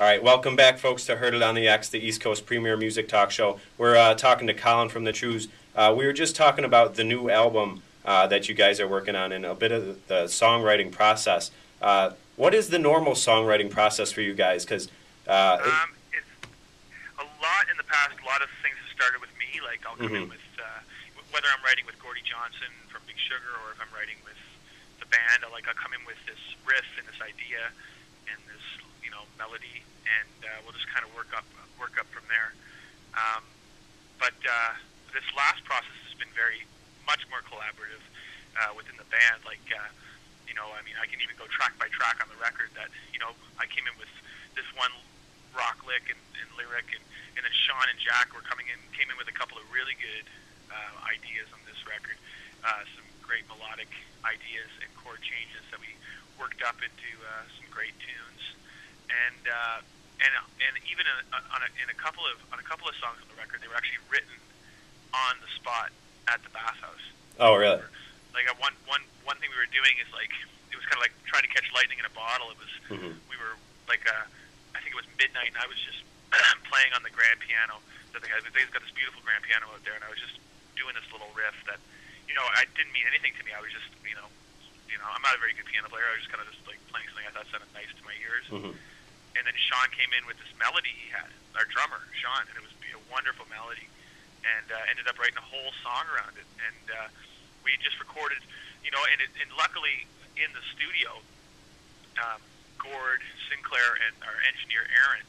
All right, welcome back, folks, to Heard It on the X, the East Coast premier music talk show. We're talking to Colin from the TREWS. We were just talking about the new album that you guys are working on and a bit of the songwriting process. What is the normal songwriting process for you guys? It's a lot in the past. A lot of things have started with me. Like I'll come in with whether I'm writing with Gordie Johnson from Big Sugar or if I'm writing with the band. I'll come in with this riff and this idea and this melody, and we'll just kind of work up from there. But this last process has been very much more collaborative within the band. I can even go track by track on the record. That I came in with this one rock lick and lyric, and then Sean and Jack came in with a couple of really good ideas on this record. Some great melodic ideas and chord changes that we worked up into some great tunes. And even in a couple of songs on the record, they were actually written on the spot at the bathhouse. Oh, really? One thing we were doing is it was kind of like trying to catch lightning in a bottle. It was we were I think it was midnight, and I was just playing on the grand piano that they had. They've got this beautiful grand piano out there, and I was just doing this little riff that I didn't mean anything to me. I was just I'm not a very good piano player. I was just kind of playing something I thought sounded nice to my ears. And then Sean came in with this melody he had, our drummer, Sean, and it was a wonderful melody, and ended up writing a whole song around it. And we just recorded, and luckily in the studio, Gord, Sinclair, and our engineer, Aaron,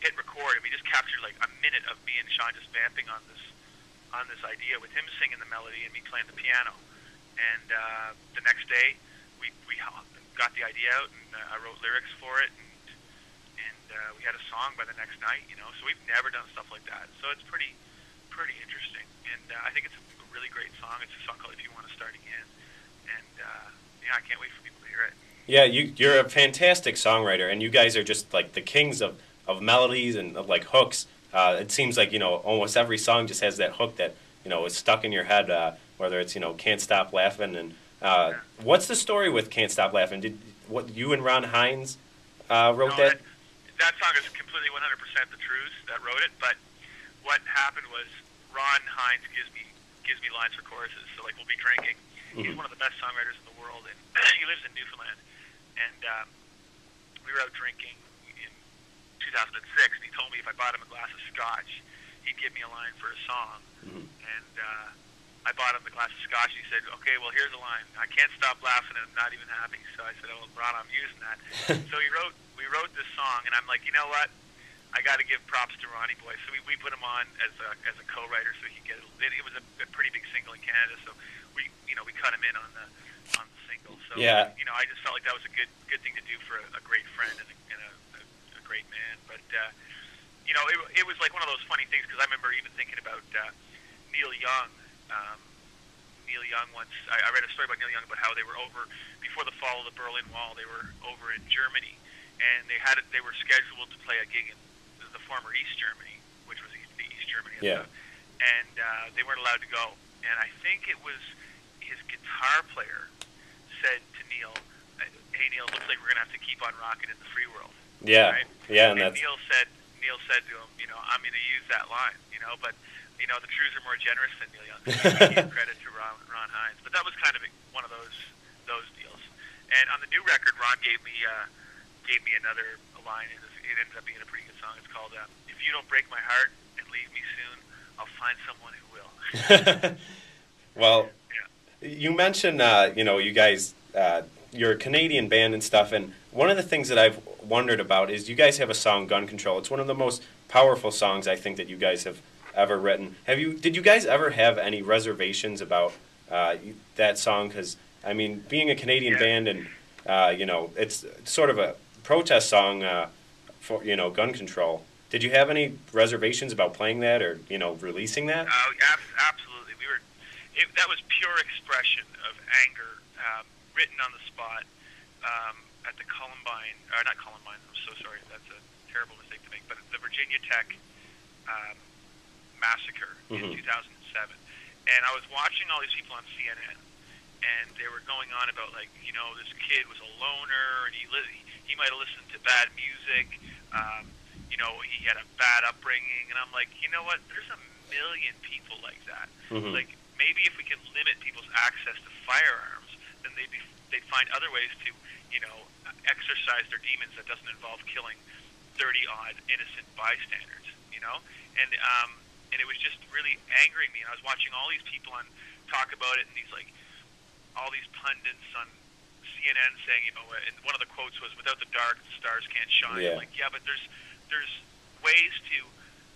hit record, and we just captured a minute of me and Sean just vamping on this idea with him singing the melody and me playing the piano. And the next day, we got the idea out, and I wrote lyrics for it, and we had a song by the next night, So we've never done stuff like that. So it's pretty interesting, and I think it's a really great song. It's a song called "If You Want to Start Again," and I can't wait for people to hear it. Yeah, you're a fantastic songwriter, and you guys are just the kings of melodies and of hooks. It seems like almost every song just has that hook that is stuck in your head. Whether it's "Can't Stop Laughing," and what's the story with "Can't Stop Laughing"? You and Ron Hines wrote that? That song is completely 100% the TREWS that wrote it. But what happened was Ron Hines gives me lines for choruses. So we'll be drinking. He's one of the best songwriters in the world, and he lives in Newfoundland. And we were out drinking in 2006, and he told me if I bought him a glass of scotch, he'd give me a line for a song. And I bought him the glass of scotch, and he said, "Okay, well, here's a line. I can't stop laughing, and I'm not even happy." So I said, "Oh, Ron, I'm using that." So we wrote this song, and I'm like, you know what? I got to give props to Ronnie Boy. So we put him on as a co-writer, so he could get it. It was a pretty big single in Canada, so we cut him in on the single. So yeah. I just felt like that was a good thing to do for a great friend and a great man. But it was one of those funny things, because I remember even thinking about Neil Young. Neil Young once, I read a story about Neil Young about how they were over before the fall of the Berlin Wall. They were over in Germany, and they were scheduled to play a gig in the former East Germany, which was the East Germany. Yeah. And they weren't allowed to go. And I think it was his guitar player said to Neil, "Hey Neil, looks like we're gonna have to keep on rocking in the free world." Yeah. Right? Yeah. And Neil said to him, "I'm gonna use that line, but." The TREWS are more generous than Neil Young. So we give credit to Ron Hines, but that was kind of one of those deals. And on the new record, Ron gave me another line, and it ended up being a pretty good song. It's called "If You Don't Break My Heart and Leave Me Soon, I'll Find Someone Who Will." Well, yeah. You mentioned you guys you're a Canadian band and stuff, and one of the things that I've wondered about is you guys have a song, "Gun Control." It's one of the most powerful songs I think that you guys have ever written. Did you guys ever have any reservations about that song? Because being a Canadian band, and it's sort of a protest song for gun control. Did you have any reservations about playing that or releasing that? Absolutely. That was pure expression of anger, written on the spot at the not Columbine. I'm so sorry. That's a terrible mistake to make. But the Virginia Tech massacre in 2007, and I was watching all these people on CNN, and they were going on about this kid was a loner, and he might have listened to bad music, You know, he had a bad upbringing, and I'm like, you know what? There's a million people like that. Like, maybe if we can limit people's access to firearms, then they'd find other ways to, you know, exercise their demons that doesn't involve killing 30-odd innocent bystanders, you know? And it was just really angering me. And I was watching all these people talk about it, and all these pundits on CNN saying, you know, and one of the quotes was, "Without the dark, the stars can't shine." Yeah. I'm like, yeah, but there's ways to,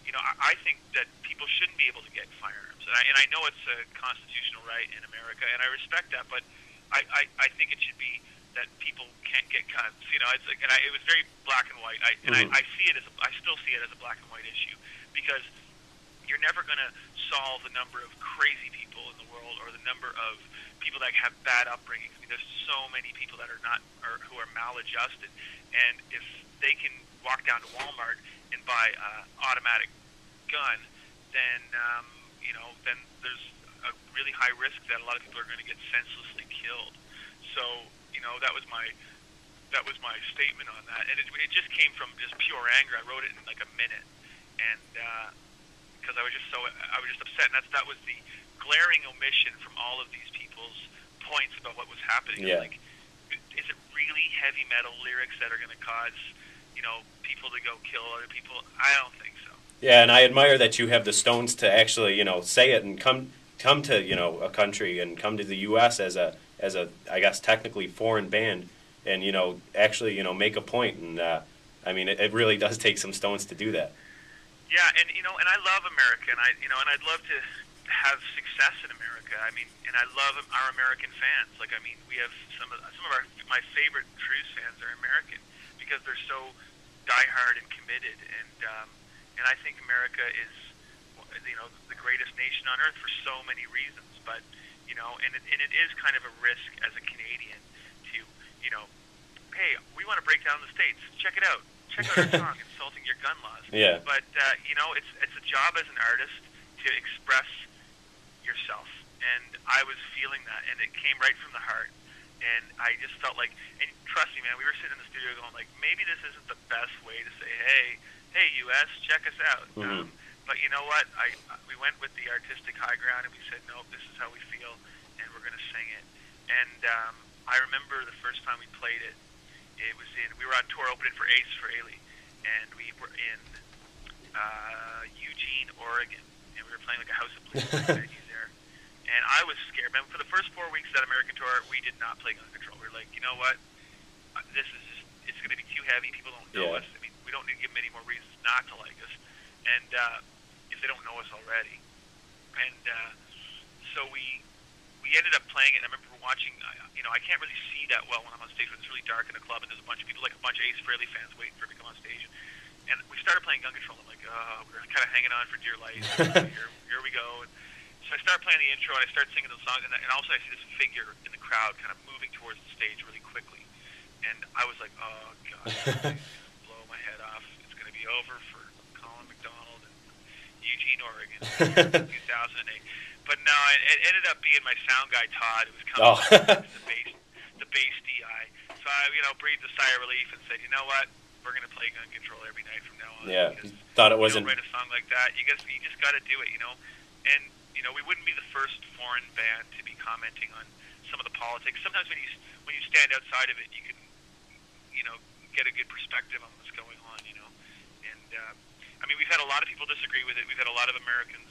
you know, I think that people shouldn't be able to get firearms, and I know it's a constitutional right in America, and I respect that, but I think it should be that people can't get guns. You know, it's like, it was very black and white. I still see it as a black and white issue, because you're never going to solve the number of crazy people in the world, or the number of people that have bad upbringings. I mean, there's so many people that are not, or who are maladjusted, and if they can walk down to Walmart and buy an automatic gun, then you know, then there's a really high risk that a lot of people are going to get senselessly killed. So, you know, that was my statement on that, and it just came from just pure anger. I wrote it in like a minute, and because I was just upset, and that was the glaring omission from all of these people's points about what was happening. Yeah. Like, is it really heavy metal lyrics that are going to cause, you know, people to go kill other people? I don't think so. Yeah, and I admire that you have the stones to actually, you know, say it and come to, you know, a country and come to the U.S. as a I guess technically foreign band, and, you know, actually, you know, make a point. And I mean, it really does take some stones to do that. Yeah, and you know, and I love America, and I'd love to have success in America. I mean, and I love our American fans. Like, I mean, we have some of my favorite TREWS fans are American, because they're so diehard and committed, and I think America is, you know, the greatest nation on earth for so many reasons. But, you know, and it is kind of a risk as a Canadian to, you know, hey, we want to break down the states. Check it out. Check out our song, insulting your gun laws. Yeah. But you know, it's a job as an artist to express yourself, and I was feeling that, and it came right from the heart. And I just felt like, and trust me, man, we were sitting in the studio going like, maybe this isn't the best way to say, hey, U.S., check us out. But you know what? We went with the artistic high ground, and we said, no, this is how we feel, and we're going to sing it. And I remember the first time we played it. We were on tour opening for Ace Frehley, and we were in Eugene, Oregon, and we were playing like a House of Blues venue there. And I was scared, man. For the first 4 weeks of that American tour, we did not play Gun Control. We were like, you know what? It's going to be too heavy. People don't know us. I mean, we don't need to give them any more reasons not to like us, and if they don't know us already. And so we ended up playing it. And I remember watching, you know, I can't really see that well when I'm on stage when it's really dark in a club and there's a bunch of people, like a bunch of Ace Frehley fans waiting for me to come on stage. And we started playing Gun Control, and I'm like, we were kind of hanging on for dear life. Here we go. And so I started playing the intro, and I started singing the song, and all of a sudden I see this figure in the crowd kind of moving towards the stage really quickly. And I was like, oh, God, blow my head off. It's going to be over for Colin MacDonald in Eugene, Oregon, 2008. But no, it ended up being my sound guy, Todd, who was coming the bass DI. So I, you know, breathed a sigh of relief and said, you know what? We're going to play Gun Control every night from now on. Yeah, because thought it wasn't. You don't write a song like that. You just got to do it, you know. And you know, we wouldn't be the first foreign band to be commenting on some of the politics. Sometimes when you stand outside of it, you can, you know, get a good perspective on what's going on, you know. And I mean, we've had a lot of people disagree with it. We've had a lot of Americans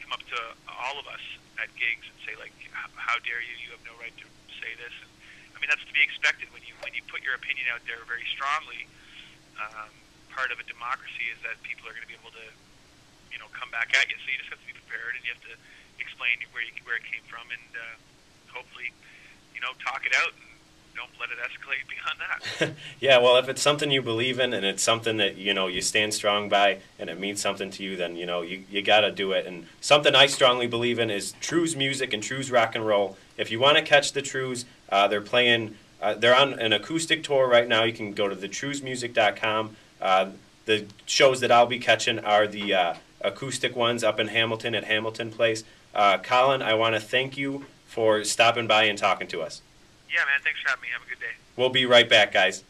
come up to all of us at gigs and say, like, how dare you? You have no right to say this. And I mean, that's to be expected when you put your opinion out there very strongly. Part of a democracy is that people are going to be able to, you know, come back at you. So you just have to be prepared, and you have to explain where it came from, and hopefully, you know, talk it out and don't let it escalate beyond that. Yeah, well, if it's something you believe in, and it's something that, you know, you stand strong by, and it means something to you, then, you know, you got to do it. And something I strongly believe in is TREWS music and TREWS rock and roll. If you want to catch the TREWS, they're playing. They're on an acoustic tour right now. You can go to TREWSmusic.com. The shows that I'll be catching are the acoustic ones up in Hamilton at Hamilton Place. Colin, I want to thank you for stopping by and talking to us. Yeah, man. Thanks for having me. Have a good day. We'll be right back, guys.